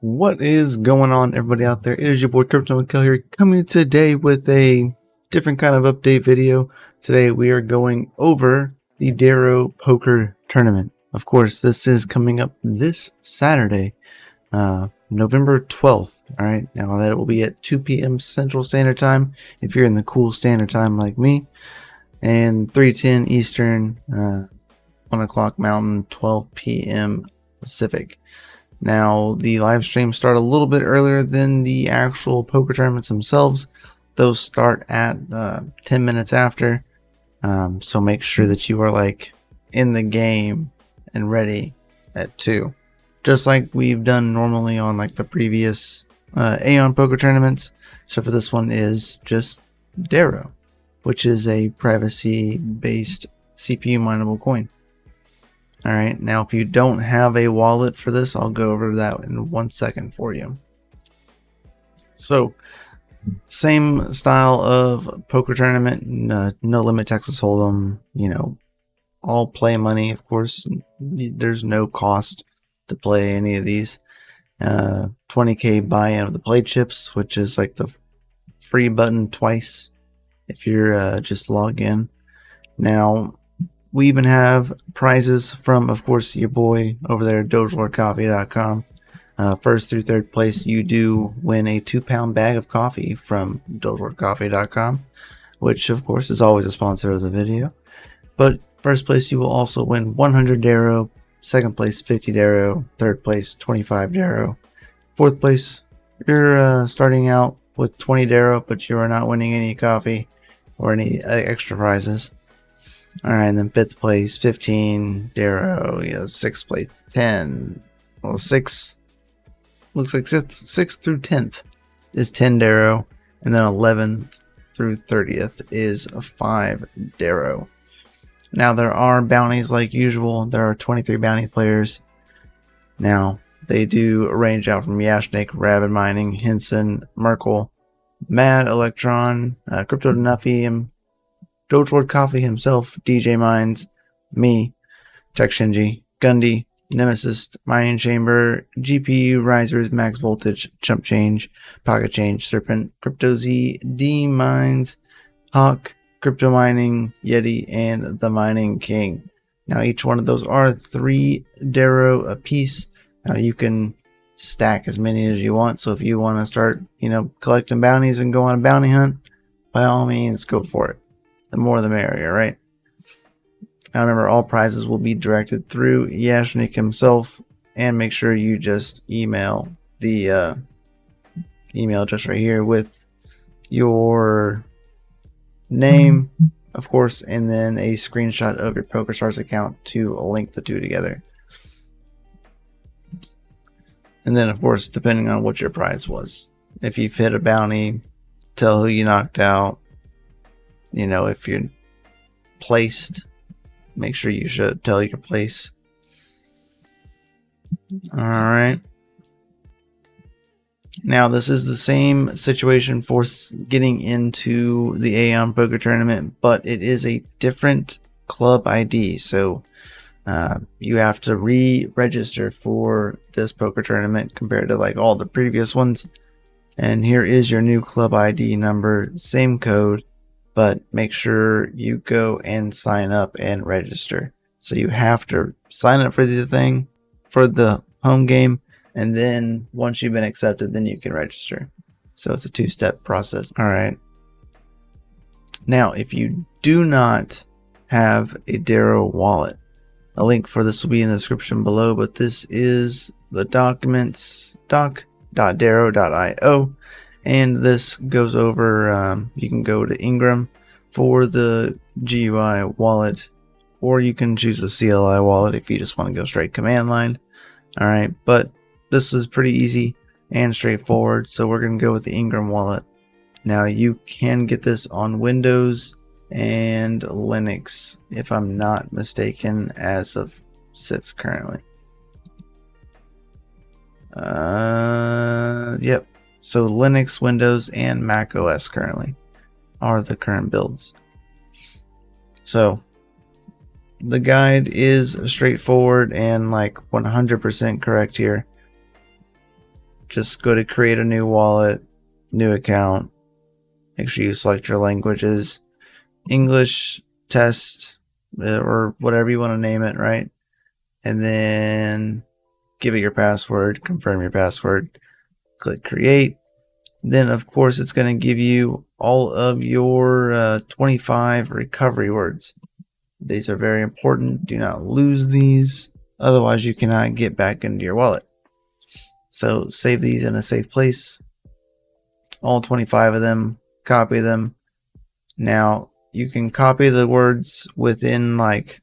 What is going on, everybody out there? It is your boy CryptoMykel here, coming today with a different kind of update video. Today we are going over the DERO poker tournament. Of course, this is coming up this Saturday, November 12th. Alright, now that will be at 2 p.m. Central Standard Time if you're in the cool standard time like me, and 3:10 Eastern, 1 o'clock Mountain, 12 p.m. Pacific. Now, the live streams start a little bit earlier than the actual poker tournaments themselves. Those start at 10 minutes after. So make sure that you are like in the game and ready at 2. Just like we've done normally on like the previous Aeon poker tournaments. So for this one is just DERO, which is a privacy-based CPU mineable coin. Alright, now if you don't have a wallet for this, I'll go over that in 1 second for you. So, same style of poker tournament, no limit Texas Hold'em, all play money, of course. There's no cost to play any of these. 20k buy-in of the play chips, which is like the free button twice if you're just log in. Now, we even have prizes from, of course, your boy over there, DOGELORDCOFFEE.com. First through third place, you do win a 2-pound bag of coffee from DOGELORDCOFFEE.com, which, of course, is always a sponsor of the video. But first place, you will also win 100 DERO. Second place, 50 DERO. Third place, 25 DERO. Fourth place, you're starting out with 20 DERO, but you are not winning any coffee or any extra prizes. Alright, and then 5th place, 15 DERO, 6th place, 10. Well, 6th, looks like 6th through 10th is 10 DERO, and then 11th through 30th is 5 DERO. Now, there are bounties like usual. There are 23 bounty players. Now, they do range out from YASHNIK, Rabbit Mining, Henson, Merkle, Mad Electron, CryptoMykel, DOGELORDCOFFEE himself, DJ Mines, me, Tech Shinji, Gundy, Nemesis, Mining Chamber, GPU, Risers, Max Voltage, Chump Change, Pocket Change, Serpent, CryptoZ, D Mines, Hawk, Crypto Mining, Yeti, and the Mining King. Now each one of those are 3 DERO a piece. Now you can stack as many as you want, so if you want to start, collecting bounties and go on a bounty hunt, by all means, go for it. The more the merrier, right? Now remember, all prizes will be directed through YASHNIK himself, and make sure you just email the email just right here with your name, of course, and then a screenshot of your PokerStars account to link the two together. And then, of course, depending on what your prize was, if you've hit a bounty, tell who you knocked out. If you're placed, make sure you should tell your place. Alright. Now, this is the same situation for getting into the Aeon Poker Tournament, but it is a different club ID. So, you have to re-register for this poker tournament compared to like all the previous ones. And here is your new club ID number, same code. But make sure you go and sign up and register. So you have to sign up for the thing, for the home game, and then once you've been accepted, then you can register. So it's a 2-step process. All right. Now, if you do not have a DERO wallet, a link for this will be in the description below, but this is the documents, doc.dero.io. And this goes over, you can go to Engram for the GUI wallet, or you can choose a CLI wallet if you just want to go straight command line. Alright, but this is pretty easy and straightforward, so we're going to go with the Engram wallet. Now, you can get this on Windows and Linux, if I'm not mistaken, as of sits currently. Yep. So Linux, Windows, and Mac OS currently are the current builds. So the guide is straightforward and like 100% correct here. just go to create a new wallet, new account. Make sure you select your languages, English, test, or whatever you want to name it, right? And then give it your password, confirm your password, click create. Then of course it's going to give you all of your 25 recovery words. These are very important. Do not lose these, otherwise you cannot get back into your wallet. So save these in a safe place, all 25 of them, copy them. Now you can copy the words within like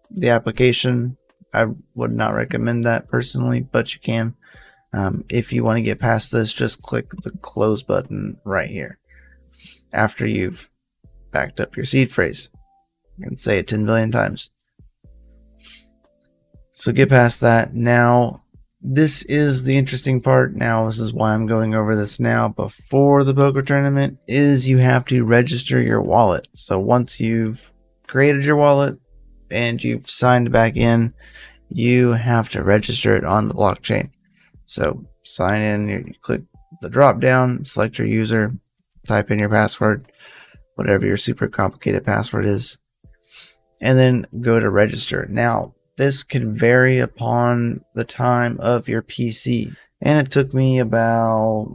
the application. I would not recommend that personally, but you can. If you want to get past this, just click the close button right here after you've backed up your seed phrase. You can say it 10 billion times. So get past that. Now, this is the interesting part. Now, this is why I'm going over this now before the poker tournament, is you have to register your wallet. So once you've created your wallet and you've signed back in, you have to register it on the blockchain. So sign in, you click the drop down, select your user, type in your password, whatever your super complicated password is, and then go to register. Now, this can vary upon the time of your PC, and it took me about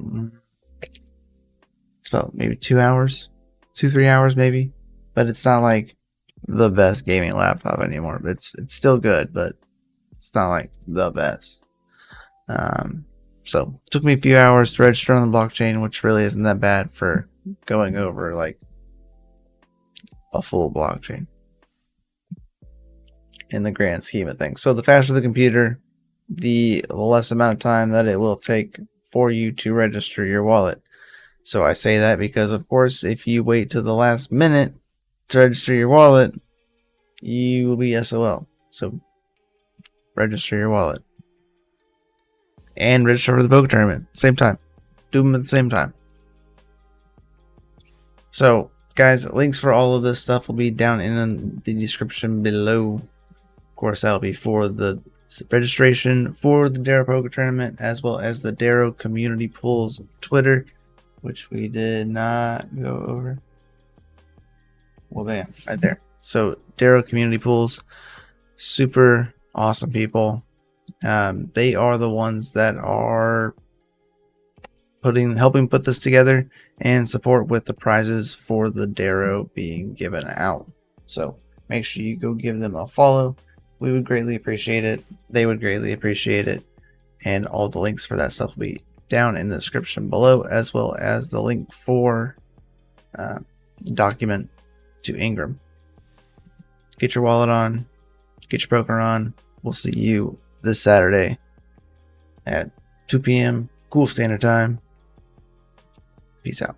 maybe 2 hours, 3 hours maybe, but it's not like the best gaming laptop anymore. It's still good, but it's not like the best. So it took me a few hours to register on the blockchain, which really isn't that bad for going over like a full blockchain in the grand scheme of things. So the faster the computer, the less amount of time that it will take for you to register your wallet. So I say that because, of course, if you wait to the last minute to register your wallet, you will be SOL. So register your wallet. And register for the poker tournament. Same time. Do them at the same time. So, guys, links for all of this stuff will be down in the description below. Of course, that'll be for the registration for the DERO poker tournament, as well as the DERO community pools Twitter, which we did not go over. Well, bam, right there. So, DERO community pools, super awesome people. They are the ones that are helping put this together and support with the prizes for the DERO being given out. So make sure you go give them a follow. We would greatly appreciate it. They would greatly appreciate it. And all the links for that stuff will be down in the description below, as well as the link for document to Engram. Get your wallet on. Get your poker on. We'll see you this Saturday at 2 p.m. Cool Standard Time. Peace out.